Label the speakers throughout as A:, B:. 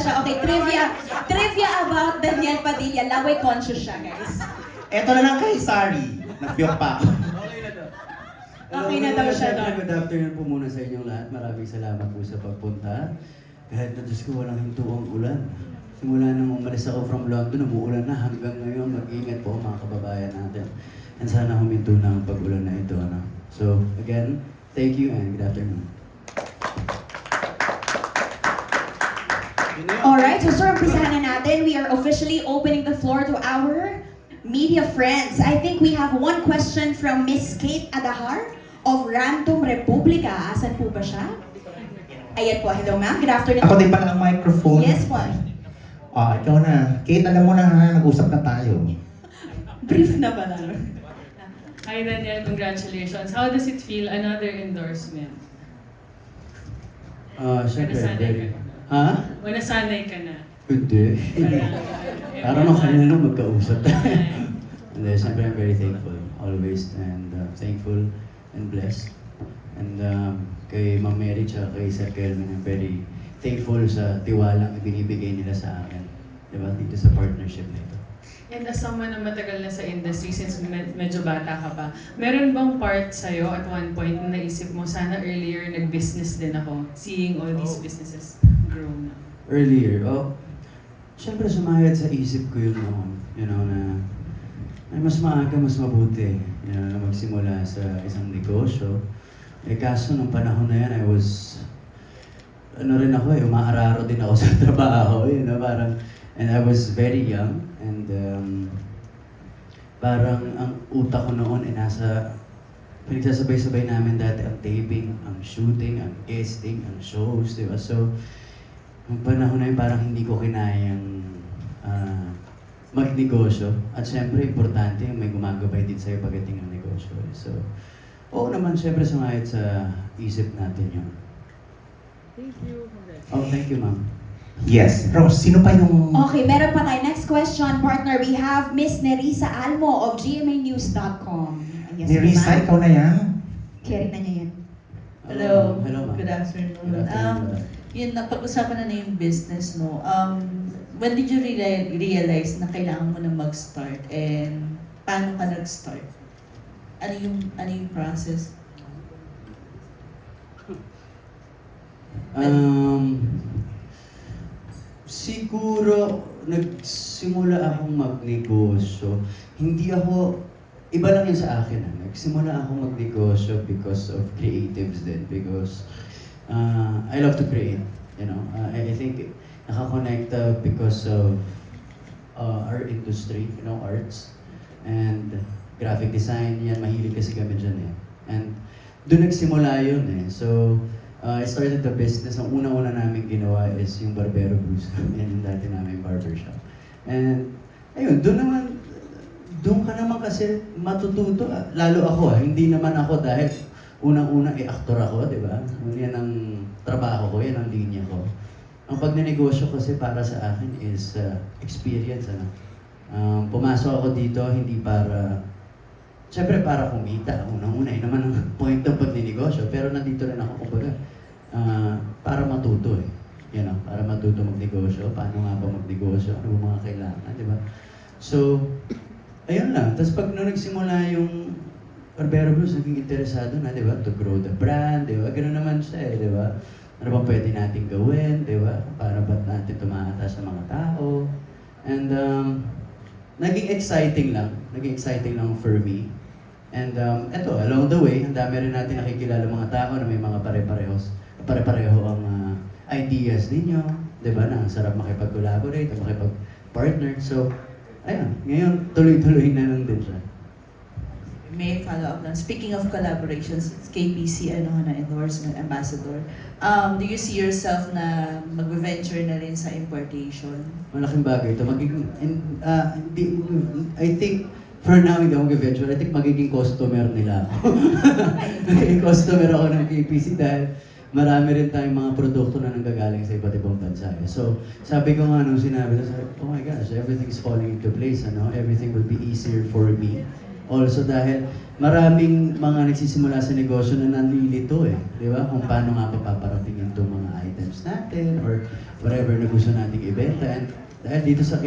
A: siya. Okay, trivia about Daniel Padilla. Laway conscious siya, guys.
B: Eto na lang kay Sari. Nag-fiyok pa.
A: Okay na daw siya doon.
C: Good afternoon po muna sa inyong lahat. Maraming salamat po sa pagpunta. Kahit na Diyos ko walang hintuang ulan. Simula nang umalis ako from London, umuulan na hanggang ngayon. Mag-ingat po mga kababayan natin. And sana huminto na ang pag-ulan na ito. Ano? So, again, thank you and good afternoon.
A: Alright, so sir, umpisahan na natin. We are officially opening the floor to our media friends. I think we have one question from Miss Kate Adahar of Random Republica. Asan po ba siya? Ayan po, hello ma'am. Good afternoon.
B: Ako din pala ang microphone.
A: Yes po.
B: Ikaw na. Kate, alam mo na ha, nag-usap na tayo.
A: Brief na pala.
D: Hi Daniel, congratulations. How does it feel? Another endorsement.
C: Siyempre,
D: Nasanay ka na.
C: Ha?
D: O nasanay ka na.
C: Hindi. Parang nung kanina nung magkausap tayo. And siyempre, I'm very thankful. Always. And thankful and blessed. And kay Ma'am Mary tsaka kay Sir Kelvin, I'm very thankful sa tiwalang ibinibigay nila sa akin. Diba? Dito sa partnership na ito.
D: And as someone na matagal na sa industry, since medyo bata ka pa, meron bang part sa'yo at one point na naisip mo, sana earlier nag-business din ako, seeing all these businesses grow na?
C: Earlier, siyempre sumayad sa isip ko yun noon. You know, na ay mas maaga, mas mabuti. You know, na magsimula sa isang negosyo. Kaso nung panahon na yan, I was, umaararo din ako sa trabaho. You know, parang, and I was very young. And parang ang utak ko noon ay pinagsasabay-sabay namin dati ang taping, ang shooting, ang guesting, ang shows, di ba? So, nung panahon na yun, parang hindi ko kinayang magnegosyo. At syempre, importante may gumagabay din sa'yo pagdating ng negosyo. So, oo naman, syempre, sumayad sa isip natin yun.
D: Thank you.
C: Thank you, ma'am.
B: Yes. Rose, sino pa yung...
A: Okay, meron pa tayo. Next question, partner. We have Miss Nerissa Almo of GMAnews.com. Yes,
B: Nerissa, ikaw na yan?
A: Carry na niya yan.
E: Hello.
C: Hello, ma'am.
E: Good afternoon.
C: Good afternoon, madam.
E: Yun, napag-usapan na yung business, no? When did you realize na kailangan mo na mag-start and paano ka nag-start? Ano yung process?
C: Siguro, nagsimula akong magnegosyo. Hindi ako, iba lang yun sa akin. Nagsimula akong magnegosyo because of creatives din. Because I love to create. You know, I think nakakonekta because of our industry, you know, arts and graphic design. Yan, mahilig kasi kami dyan eh. And doon nagsimula yun eh. So, I started the business. Ang una-una namin ginawa is yung Barbero Blues. Yan yung dati namin barbershop. And, ayun, doon ka naman kasi matututo. Lalo ako, hindi naman ako dahil unang-una aktor ako, di ba? Yan ang trabaho ko, yan ang linya ko. Ang pagnenegosyo kasi para sa akin is experience. Ano? Pumasok ako dito hindi para... Siyempre para kumita, unang-una, naman ang point ng pagnenegosyo. Pero nandito rin ako, kumbaga, para matuto eh. You know, para matuto magnegosyo. Paano nga ba magnegosyo? Ano ba mga kailangan, di ba? So, ayun lang. Tapos pag nung nagsimula yung Barbero Blues, naging interesado na, di ba? To grow the brand, di ba? Ganun naman siya eh, di ba? Ano ba pwede natin gawin, di ba? Para ba't natin tumata sa mga tao? And, naging exciting lang. Naging exciting lang for me. And eto, along the way, ang dami rin natin nakikilala mga tao na may mga pare-pareho ang ideas ninyo. Diba? Na ang sarap makipag-collaborate, makipag-partner. So, ayun, ngayon tuloy-tuloy na lang din siya.
E: May follow-up lang. Speaking of collaborations, it's KPC, endorsement ambassador. Do you see yourself na mag-venture na rin sa importation?
C: Malaking bagay ito. I think, for now, hindi ako mag-venture. I think magiging customer nila ako. Magiging customer ako ng KPC dahil marami rin tayong mga produkto na nanggagaling sa iba't ibang bansa. So, sabi ko nga nung sinabi ko, oh my gosh, everything's falling into place. Everything will be easier for me. Also dahil maraming mga nagsisimula sa negosyo na nalilito eh. Di ba? Kung paano nga pa paparatingin itong mga items natin or whatever na gusto nating ibenta. And dahil dito sa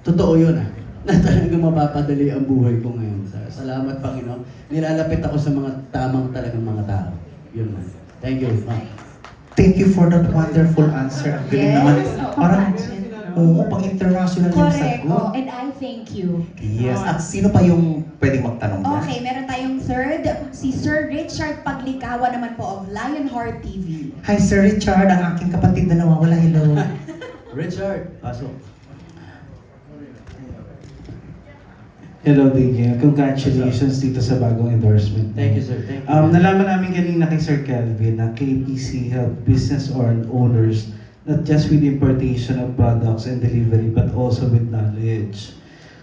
C: totoo yun ah. Na talagang mapapadali ang buhay ko ngayon. Salamat Panginoon. Nilalapit ako sa mga tamang talagang mga tao. Yun man. Thank you.
B: Thank you for that wonderful answer. Ang galing
A: Yes.
B: naman. Parang, oo, pang-international yung
A: Correct.
B: sagot.
A: Oh, and I thank you.
B: Yes. At sino pa yung pwedeng magtanong dyan?
A: Okay, meron tayong third, si Sir Richard Paglikawa naman po of Lionheart TV.
B: Hi, Sir Richard. Ang aking kapatid na nawawala. Hello.
C: Richard, pasok.
F: Hello, Daniel. Congratulations dito sa bagong endorsement.
C: Thank you, sir. Thank you.
F: Nalaman namin kanina kay Sir Kelvin na KPC help business owners not just with importation of products and delivery but also with knowledge.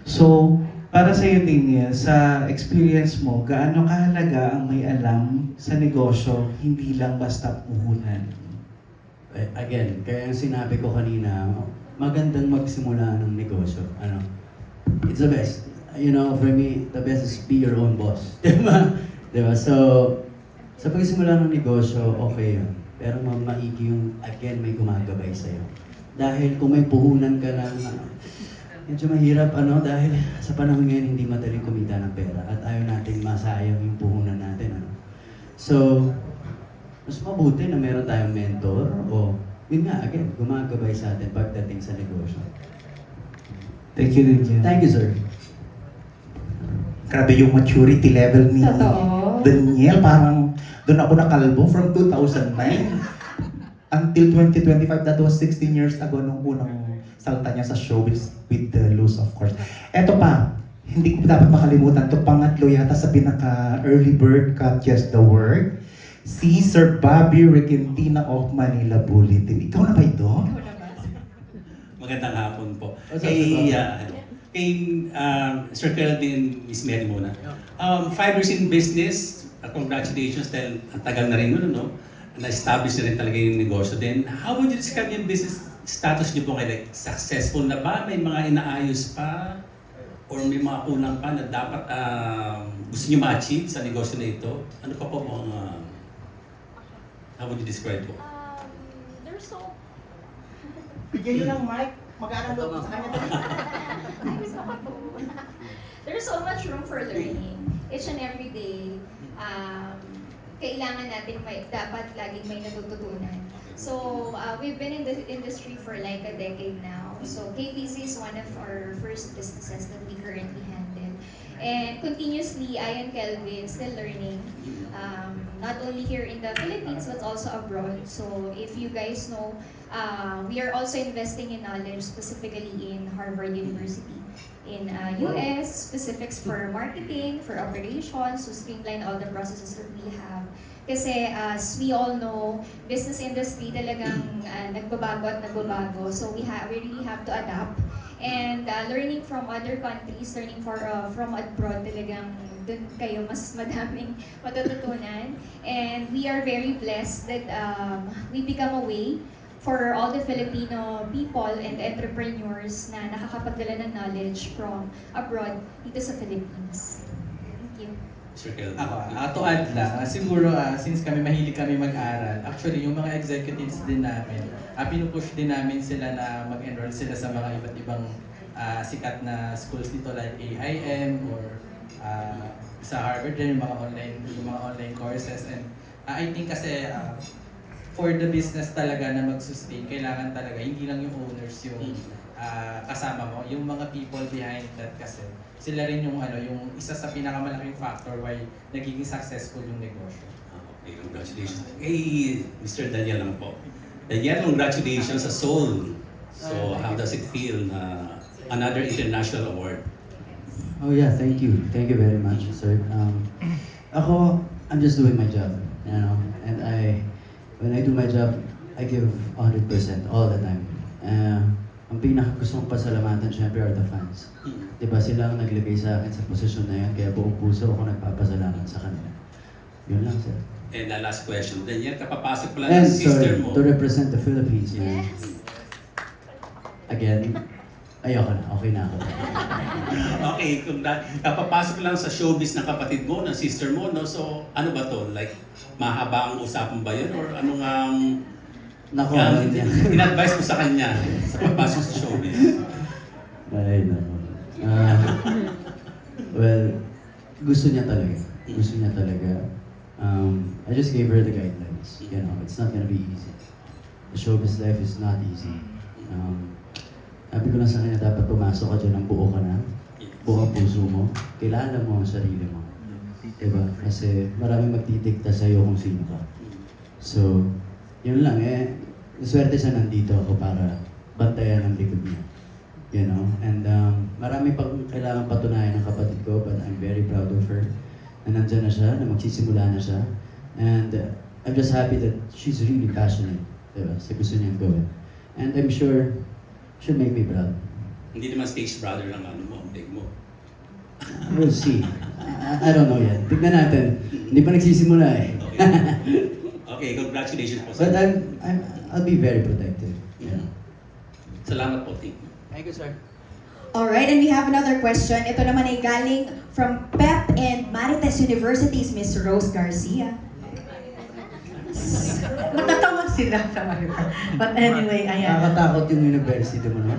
F: So, para sa iyo, Daniel, sa experience mo, gaano kahalaga ang may alam sa negosyo, hindi lang basta puhunan?
C: Again, kaya yung sinabi ko kanina, magandang magsimula ng negosyo. It's the best. You know, for me, the best is be your own boss. Diba? Diba? So, sa pagsimula ng negosyo, okay yun. Pero maigi yung, again, may gumagabay sa'yo. Dahil kung may puhunan ka lang, medyo mahirap, dahil sa panahon ngayon, hindi madaling kumita ng pera. At ayaw natin masayang yung puhunan natin, So, mas mabuti na meron tayong mentor o, yun nga, again, gumagabay sa atin pagdating sa negosyo.
F: Thank you, Daniel.
C: Thank you, sir.
B: Grabe yung maturity level ni
A: Totoo.
B: Daniel. Parang doon ako nakalbo from 2009 until 2025. That was 16 years ago nung unang salta niya sa showbiz with the Luz, of course. Eto pa, hindi ko dapat makalimutan. Ito pangatlo yata sa pinaka-early bird catches the word. Si Sir Bobby Requintina of Manila Bulletin. Ikaw na ba ito?
G: Magandang hapon po.
C: What's up, Sir
G: Kay Sir Kelvin, Miss Mary muna. 5 years in business, congratulations dahil ang tagal na rin nun, no? Na-establish na rin talaga yung negosyo. Then, how would you describe yung business status niyo po kayo? Like, successful na ba? May mga inaayos pa? Or may mga kulang pa na dapat gusto niyo ma-achieve sa negosyo na ito? Ano pa po mga... how would you describe po?
H: There's so
B: Bigyan niyo ng mic. Mag-aaral daw sa kanya.
H: I gusto ko po. There's so much room for learning. Each and every day, kailangan natin dapat laging may natututunan. So, we've been in the industry for like a decade now. So, KPC is one of our first businesses that we currently handle. And continuously, I and Kelvin still learning. Not only here in the Philippines, but also abroad. So, if you guys know, we are also investing in knowledge, specifically in Harvard University. In US, specifics for marketing, for operations, to streamline all the processes that we have. Kasi as we all know, business industry talagang nagbabago at nagbabago. So we really have to adapt. And learning from other countries, learning from abroad, talagang dun kayo mas madaming matututunan. And we are very blessed that we become a way for all the Filipino people and entrepreneurs na nakakapagdala ng knowledge from abroad dito sa Philippines. Thank you.
G: Sir Kelvin.
I: To add lang, siguro since mahilig kami mag-aral, actually yung mga executives din namin, pinupush din namin sila na mag-enroll sila sa mga iba't ibang sikat na schools dito like AIM or sa Harvard din, yung mga online courses. And I think kasi for the business talaga na mag-sustain, kailangan talaga hindi lang yung owners yung kasama mo, yung mga people behind that kasi sila rin yung yung isa sa pinakamalaking factor why nagiging successful yung negosyo.
G: Okay, congratulations. Hey, Mr. Daniel lang po. Daniel, congratulations sa Seoul. So, how does it feel na another international award?
C: Oh yeah, thank you. Thank you very much, sir. I'm just doing my job, and when I do my job, I give 100% all the time. Ang pinaka gusto kong pasalamatan syempre are the fans. Diba sila ang naglagay sa akin sa posisyon na yan, kaya buong puso ako nagpapasalamat sa kanila. Yun lang, sir.
G: And the last question, Daniel, kapapasok pa lang
C: And
G: ng sister
C: sorry,
G: mo.
C: to represent the Philippines, man.
H: Yes.
C: Again, Ayoko na, okay na ako.
G: Okay, kung kapapasok lang sa showbiz ng kapatid mo, ng sister mo, no? So, ano ba to? Like, mahaba ang usapan ba yun? Or ano nga
C: Nako,
G: in-advise mo sa kanya sa pagpasok sa showbiz?
C: Ay, nako. Well, gusto niya talaga. Gusto niya talaga. I just gave her the guidelines. You know, it's not gonna be easy. The showbiz life is not easy. Sabi ko lang sa kanya, dapat pumasok ka dyan ng buo ka na. Buo ang puso mo. Kilala mo ang sarili mo. Diba? Kasi maraming magdidikta sa'yo kung sino ka. So, yun lang eh. Swerte siya nandito ako para bantayan ang likod niya. You know? And marami pang kailangan patunayan ng kapatid ko, but I'm very proud of her. Na nandyan na siya, na magsisimula na siya. And I'm just happy that she's really passionate. Diba? Sa gusto niyang gawin. And I'm sure she'll make me proud.
G: Hindi naman stage brother lang ano mo, ang big mo.
C: We'll see. I don't know yet. Tignan natin. Hindi pa nagsisimula eh.
G: Okay, congratulations po
C: But
G: sa
C: I'll be very protective. Yeah.
G: Salamat po, thank you.
C: Thank you, sir.
A: Alright, and we have another question. Ito naman ay galing from PEP and Marites University's Miss Rose Garcia.
E: Matatawa sila sa But anyway, ayan.
C: Nakakatakot yung university mo, no?